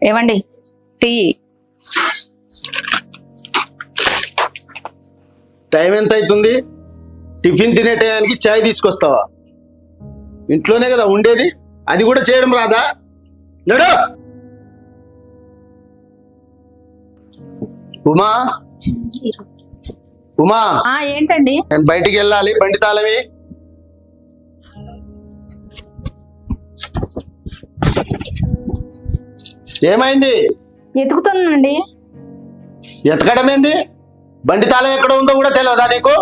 ఏమండి tea? Time ఎంత అవుతుంది? టిఫిన్ తినే టయానికి చాయ్ తీసుకొస్తావా? ఇంట్లోనే కదా ఉండేది, అది కూడా చేయడం రాదా? నడు. ఉమా, ఉమా, ఏంటండి? నేను బయటికి వెళ్ళాలి, బండి తాళమే. ఏమైంది? ఎతుకుతున్నానండి. ఎతకడం ఏంది? బండి తాళం ఎక్కడ ఉందో కూడా తెలియదా నీకు?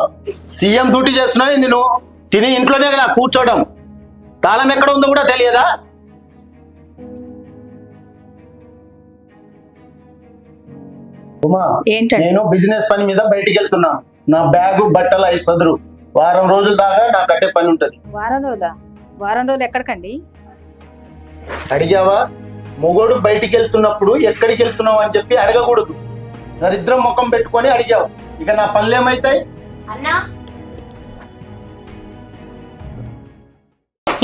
సీఎం డ్యూటీ చేస్తున్నావు ఏంది నువ్వు? తిని ఇంట్లోనే కదా కూర్చోవడం, తాళం ఎక్కడ ఉందో కూడా తెలియదా? ఉమా, ఏంటండి? నేను బిజినెస్ పని మీద బయటికి వెళ్తున్నాను. నా బ్యాగు బట్టలు అయి సదురు. వారం రోజుల దాకా నాకు కట్టే పని ఉంటది. వారం రోజులు ఎక్కడికండి? అడిగావా? మొగోడు బయటికి వెళ్తున్నప్పుడు ఎక్కడికి వెళ్తున్నావు అని చెప్పి అడగకూడదు. దరిద్రం ముఖం పెట్టుకొని అడిగావు. ఇక నా పనులు ఏమైతాయి? అన్నా,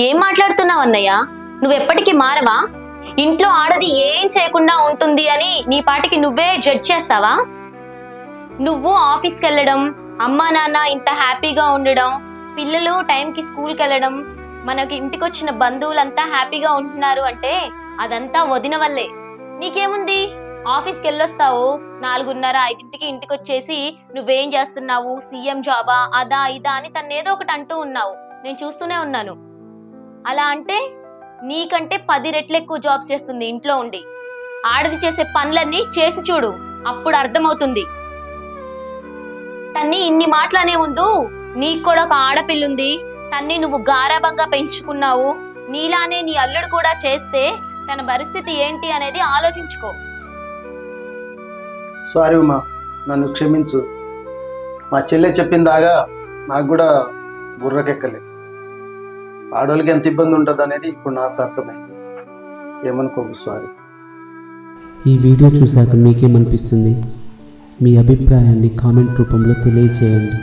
ఏం మాట్లాడుతున్నావు అన్నయ్య? నువ్వు ఎప్పటికీ మారవా? ఇంట్లో ఆడది ఏం చేయకుండా ఉంటుంది అని నీ పాటికి నువ్వే జడ్జ్ చేస్తావా? నువ్వు ఆఫీస్కి వెళ్ళడం, అమ్మా నాన్న ఇంత హ్యాపీగా ఉండడం, పిల్లలు టైంకి స్కూల్కి వెళ్ళడం, మనకి ఇంటికి వచ్చిన బంధువులంతా హ్యాపీగా ఉంటున్నారు అంటే అదంతా వదిన వల్లే. నీకేముంది? ఆఫీస్కి వెళ్ళొస్తావు, 4:30-5 ఇంటికి వచ్చేసి నువ్వేం చేస్తున్నావు, సీఎం జాబా, అదా ఇదా అని తను ఏదో ఒకటి అంటూ ఉన్నావు. నేను చూస్తూనే ఉన్నాను. అలా అంటే నీకంటే 10 రెట్లు ఎక్కువ జాబ్స్ చేస్తుంది ఇంట్లో ఉండి. ఆడది చేసే పనులన్నీ చేసి చూడు, అప్పుడు అర్థమవుతుంది. తన్ని ఇన్ని మాటలనే ముందు నీకు కూడా ఒక ఆడపిల్లుంది, తన్ని నువ్వు గారాబంగా పెంచుకున్నావు. నీలానే నీ అల్లుడు కూడా చేస్తే తన పరిస్థితి ఏంటి అనేది ఆలోచించుకో. సారీ ఉమా, నన్ను క్షమించు. మా చెల్లె చెప్పిన దాగా నాకు కూడా బుర్రకెక్కలే. ఆడవాళ్ళకి ఎంత ఇబ్బంది ఉంటుంది అనేది ఇప్పుడు నాకు అర్థమైంది. ఏమనుకోకు, సారీ. ఈ వీడియో చూశాక మీకేమనిపిస్తుంది? మీ అభిప్రాయాన్ని కామెంట్ రూపంలో తెలియజేయండి.